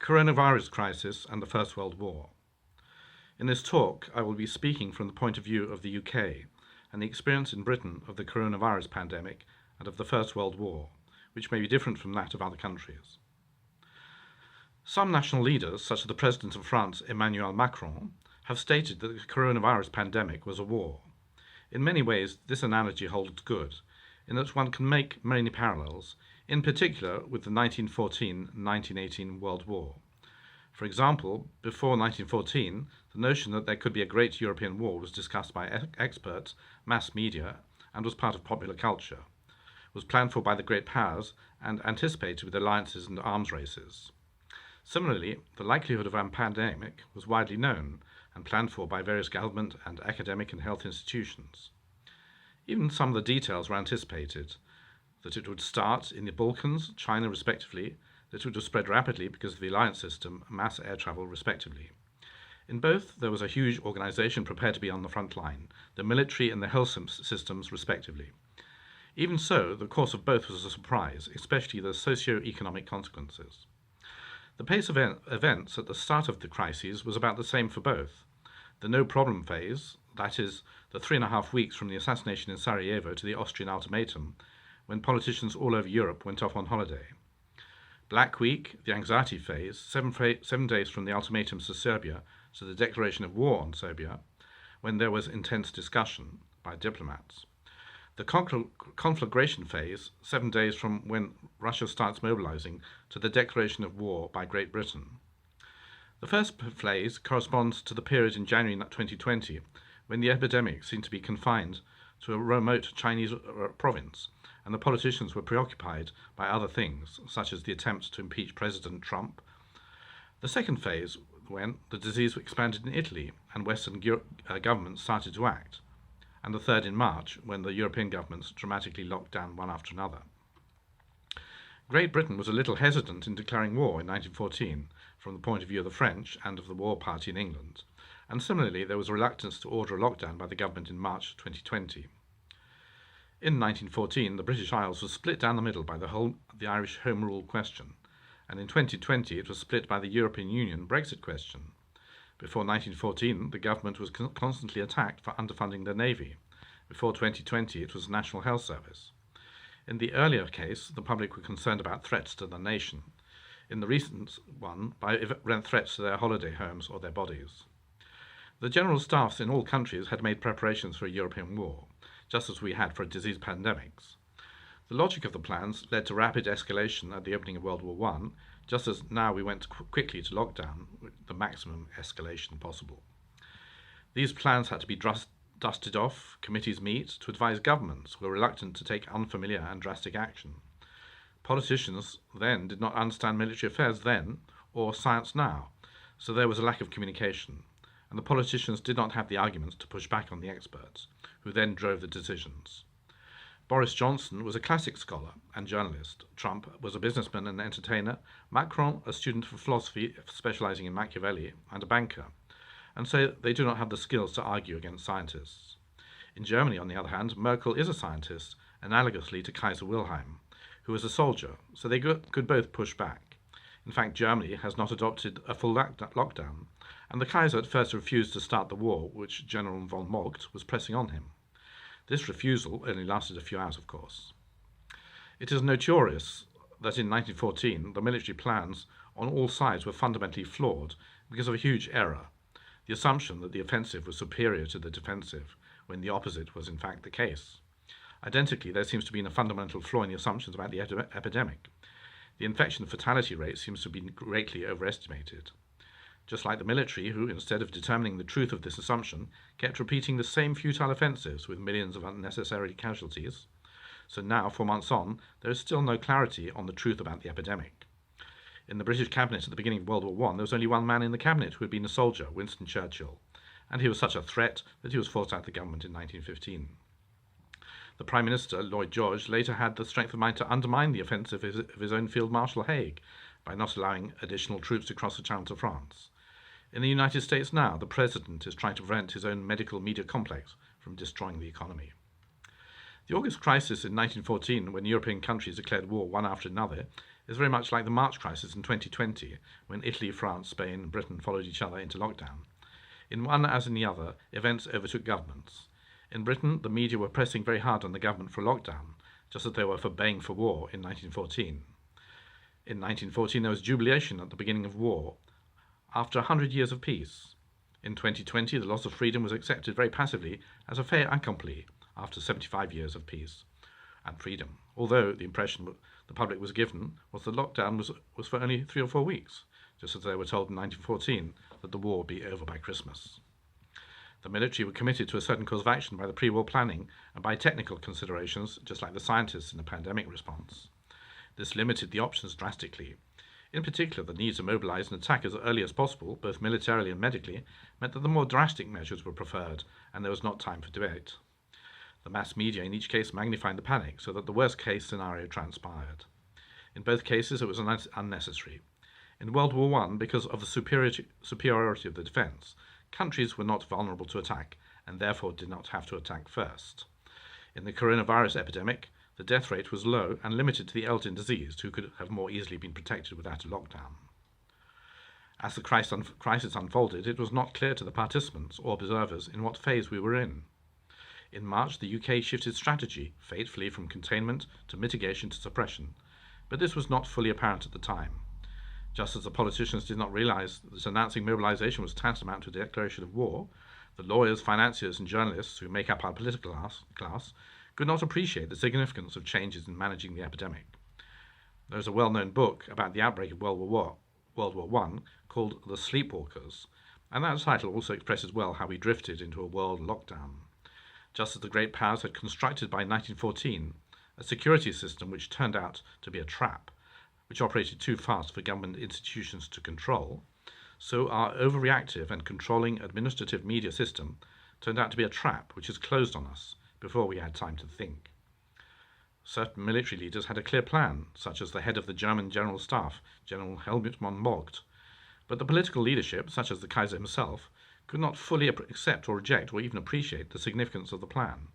Coronavirus Crisis and the First World War. In this talk, I will be speaking from the point of view of the UK and the experience in Britain of the coronavirus pandemic and of the First World War, which may be different from that of other countries. Some national leaders, such as the President of France, Emmanuel Macron, have stated that the coronavirus pandemic was a war. In many ways, this analogy holds good, in that one can make many parallels, in particular with the 1914-1918 World War. For example, before 1914, the notion that there could be a great European war was discussed by experts, mass media, and was part of popular culture, was planned for by the great powers, and anticipated with alliances and arms races. Similarly, the likelihood of a pandemic was widely known and planned for by various government and academic and health institutions. Even some of the details were anticipated, that it would start in the Balkans, China respectively, that it would spread rapidly because of the alliance system, mass air travel respectively. In both, there was a huge organization prepared to be on the front line, the military and the health systems respectively. Even so, the course of both was a surprise, especially the socio-economic consequences. The pace of events at the start of the crises was about the same for both. The no-problem phase, that is, the 3.5 weeks from the assassination in Sarajevo to the Austrian ultimatum, when politicians all over Europe went off on holiday. Black Week, the anxiety phase, 7 days from the ultimatums to Serbia to the declaration of war on Serbia, when there was intense discussion by diplomats. The conflagration phase, 7 days from when Russia starts mobilizing to the declaration of war by Great Britain. The first phase corresponds to the period in January 2020, when the epidemic seemed to be confined to a remote Chinese province, and the politicians were preoccupied by other things, such as the attempts to impeach President Trump. The second phase, when the disease expanded in Italy and Western governments started to act, and the third in March, when the European governments dramatically locked down one after another. Great Britain was a little hesitant in declaring war in 1914 from the point of view of the French and of the war party in England, and similarly there was a reluctance to order a lockdown by the government in March 2020. In 1914, the British Isles was split down the middle by the Irish Home Rule question, and in 2020 it was split by the European Union Brexit question. Before 1914, the government was constantly attacked for underfunding the Navy. Before 2020, it was the National Health Service. In the earlier case, the public were concerned about threats to the nation. In the recent one, by threats to their holiday homes or their bodies. The general staffs in all countries had made preparations for a European war, just as we had for disease pandemics. The logic of the plans led to rapid escalation at the opening of World War I, just as now we went quickly to lockdown with the maximum escalation possible. These plans had to be dusted off, committees meet to advise governments who were reluctant to take unfamiliar and drastic action. Politicians then did not understand military affairs then, or science now, so there was a lack of communication, and the politicians did not have the arguments to push back on the experts, who then drove the decisions. Boris Johnson was a classic scholar and journalist. Trump was a businessman and entertainer. Macron, a student of philosophy, specializing in Machiavelli, and a banker. And so they do not have the skills to argue against scientists. In Germany, on the other hand, Merkel is a scientist, analogously to Kaiser Wilhelm, who was a soldier, so they could both push back. In fact, Germany has not adopted a full lockdown, and the Kaiser at first refused to start the war, which General von Moltke was pressing on him. This refusal only lasted a few hours, of course. It is notorious that in 1914 the military plans on all sides were fundamentally flawed because of a huge error, the assumption that the offensive was superior to the defensive, when the opposite was in fact the case. Identically, there seems to be a fundamental flaw in the assumptions about the epidemic. The infection fatality rate seems to have been greatly overestimated. Just like the military, who, instead of determining the truth of this assumption, kept repeating the same futile offensives with millions of unnecessary casualties. So now, 4 months on, there is still no clarity on the truth about the epidemic. In the British cabinet at the beginning of World War I, there was only one man in the cabinet who had been a soldier, Winston Churchill, and he was such a threat that he was forced out of the government in 1915. The Prime Minister, Lloyd George, later had the strength of mind to undermine the offensive of his own Field Marshal Haig by not allowing additional troops to cross the Channel to France. In the United States now, the President is trying to prevent his own medical media complex from destroying the economy. The August crisis in 1914, when European countries declared war one after another, is very much like the March crisis in 2020, when Italy, France, Spain, and Britain followed each other into lockdown. In one as in the other, events overtook governments. In Britain, the media were pressing very hard on the government for a lockdown, just as they were for baying for war in 1914. In 1914, there was jubilation at the beginning of war, after 100 years of peace. In 2020, the loss of freedom was accepted very passively as a fait accompli after 75 years of peace and freedom, although the impression the public was given was the lockdown was for only 3 or 4 weeks, just as they were told in 1914 that the war would be over by Christmas. The military were committed to a certain course of action by the pre-war planning and by technical considerations, just like the scientists in the pandemic response. This limited the options drastically. In particular, the need to mobilize and attack as early as possible, both militarily and medically, meant that the more drastic measures were preferred, and there was not time for debate. The mass media in each case magnified the panic, so that the worst-case scenario transpired. In both cases, it was unnecessary. In World War I, because of the superiority of the defence, countries were not vulnerable to attack, and therefore did not have to attack first. In the coronavirus epidemic, the death rate was low and limited to the elderly and diseased, who could have more easily been protected without a lockdown. As the crisis unfolded, it was not clear to the participants or observers in what phase we were in. In March, the UK shifted strategy, fatefully from containment to mitigation to suppression, but this was not fully apparent at the time. Just as the politicians did not realise that announcing mobilisation was tantamount to a declaration of war, the lawyers, financiers and journalists who make up our political class could not appreciate the significance of changes in managing the epidemic. There is a well-known book about the outbreak of World War I called The Sleepwalkers, and that title also expresses well how we drifted into a world lockdown. Just as the great powers had constructed by 1914 a security system which turned out to be a trap, which operated too fast for government institutions to control, so our overreactive and controlling administrative media system turned out to be a trap which has closed on us before we had time to think. Certain military leaders had a clear plan, such as the head of the German General Staff, General Helmut von Moltke, but the political leadership, such as the Kaiser himself, could not fully accept or reject or even appreciate the significance of the plan,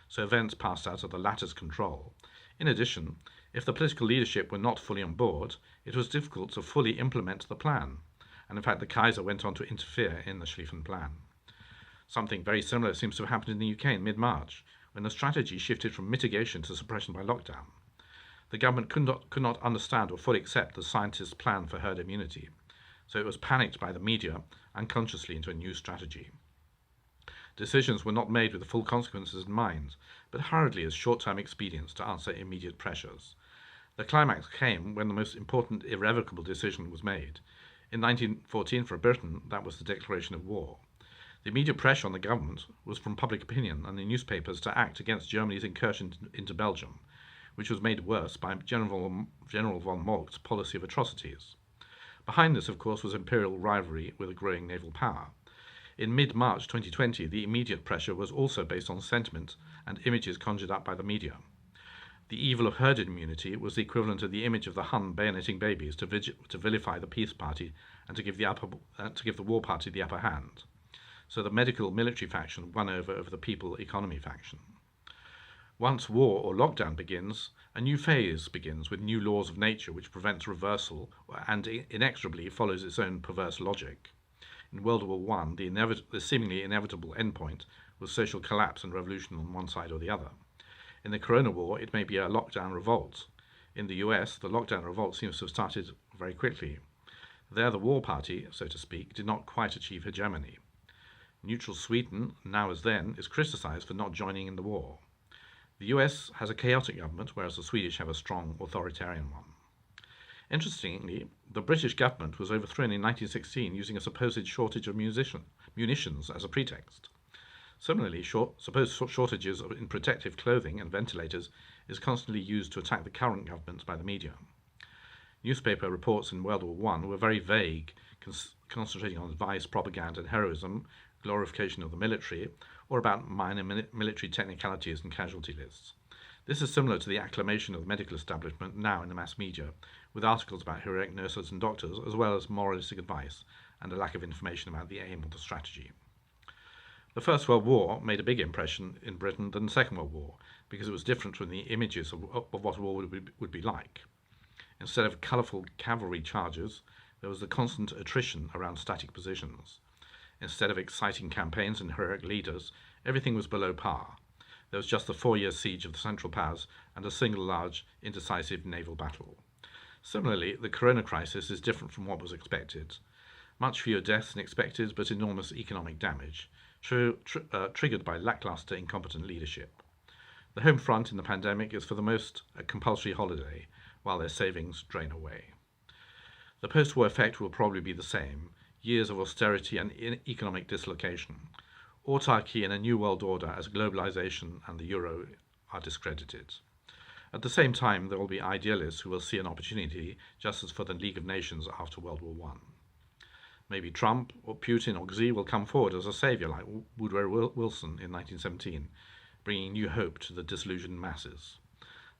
so events passed out of the latter's control. In addition, if the political leadership were not fully on board, it was difficult to fully implement the plan, and in fact the Kaiser went on to interfere in the Schlieffen Plan. Something very similar seems to have happened in the UK in mid-March, when the strategy shifted from mitigation to suppression by lockdown. The government could not understand or fully accept the scientists' plan for herd immunity, so it was panicked by the media unconsciously into a new strategy. Decisions were not made with the full consequences in mind, but hurriedly as short-term expedients to answer immediate pressures. The climax came when the most important irrevocable decision was made. In 1914, for Britain, that was the declaration of war. The immediate pressure on the government was from public opinion and the newspapers to act against Germany's incursion into Belgium, which was made worse by General von Moltke's policy of atrocities. Behind this, of course, was imperial rivalry with a growing naval power. In mid-March 2020, the immediate pressure was also based on sentiment and images conjured up by the media. The evil of herd immunity was the equivalent of the image of the Hun bayoneting babies to vilify the peace party and to give the war party the upper hand. So the medical military faction won over the people economy faction. Once war or lockdown begins, a new phase begins with new laws of nature which prevents reversal and inexorably follows its own perverse logic. In World War I, the seemingly inevitable endpoint was social collapse and revolution on one side or the other. In the Corona War, it may be a lockdown revolt. In the US, the lockdown revolt seems to have started very quickly. There, the war party, so to speak, did not quite achieve hegemony. Neutral Sweden, now as then, is criticised for not joining in the war. The US has a chaotic government, whereas the Swedish have a strong authoritarian one. Interestingly, the British government was overthrown in 1916 using a supposed shortage of munitions as a pretext. Similarly, supposed shortages in protective clothing and ventilators is constantly used to attack the current government by the media. Newspaper reports in World War I were very vague, concentrating on vice, propaganda and heroism, glorification of the military, or about minor military technicalities and casualty lists. This is similar to the acclamation of the medical establishment now in the mass media, with articles about heroic nurses and doctors, as well as moralistic advice, and a lack of information about the aim of the strategy. The First World War made a big impression in Britain than the Second World War, because it was different from the images of what war would be like. Instead of colourful cavalry charges, there was the constant attrition around static positions. Instead of exciting campaigns and heroic leaders, everything was below par. There was just the 4-year siege of the Central Powers and a single large, indecisive naval battle. Similarly, the corona crisis is different from what was expected. Much fewer deaths than expected, but enormous economic damage, triggered by lackluster, incompetent leadership. The home front in the pandemic is for the most a compulsory holiday, while their savings drain away. The post-war effect will probably be the same: years of austerity and economic dislocation. Autarky in a new world order as globalization and the euro are discredited. At the same time, there will be idealists who will see an opportunity, just as for the League of Nations after World War I. Maybe Trump or Putin or Xi will come forward as a saviour like Woodrow Wilson in 1917, bringing new hope to the disillusioned masses.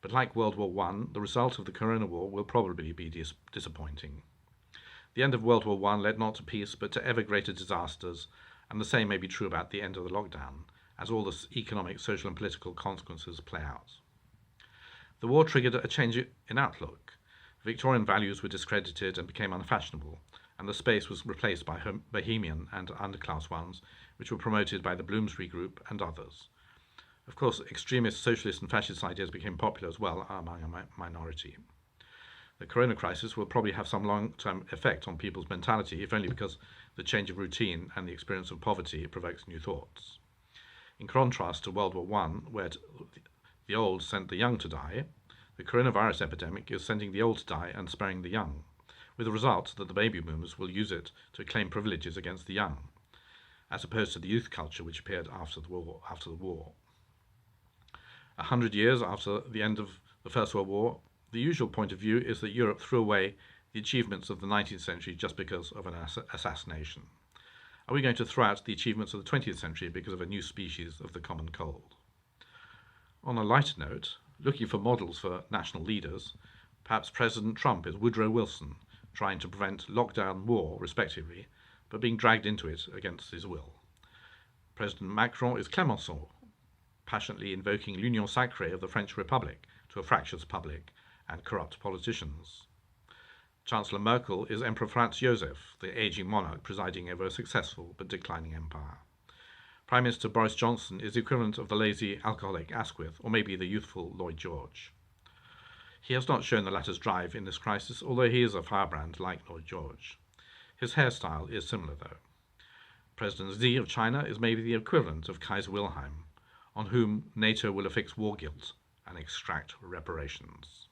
But like World War I, the result of the Corona War will probably be disappointing. The end of World War I led not to peace, but to ever greater disasters, and the same may be true about the end of the lockdown, as all the economic, social and political consequences play out. The war triggered a change in outlook. Victorian values were discredited and became unfashionable, and the space was replaced by bohemian and underclass ones, which were promoted by the Bloomsbury Group and others. Of course, extremist socialist and fascist ideas became popular as well among a minority. The corona crisis will probably have some long-term effect on people's mentality, if only because the change of routine and the experience of poverty provokes new thoughts. In contrast to World War I, where the old sent the young to die, the coronavirus epidemic is sending the old to die and sparing the young, with the result that the baby boomers will use it to claim privileges against the young, as opposed to the youth culture which appeared after the war. 100 years after the end of the First World War, the usual point of view is that Europe threw away the achievements of the 19th century just because of an assassination. Are we going to throw out the achievements of the 20th century because of a new species of the common cold? On a lighter note, looking for models for national leaders, perhaps President Trump is Woodrow Wilson, trying to prevent lockdown and war, respectively, but being dragged into it against his will. President Macron is Clemenceau, passionately invoking l'union sacrée of the French Republic to a fractious public and corrupt politicians. Chancellor Merkel is Emperor Franz Joseph, the aging monarch presiding over a successful but declining empire. Prime Minister Boris Johnson is the equivalent of the lazy alcoholic Asquith, or maybe the youthful Lloyd George. He has not shown the latter's drive in this crisis, although he is a firebrand like Lloyd George. His hairstyle is similar, though. President Xi of China is maybe the equivalent of Kaiser Wilhelm, on whom NATO will affix war guilt and extract reparations.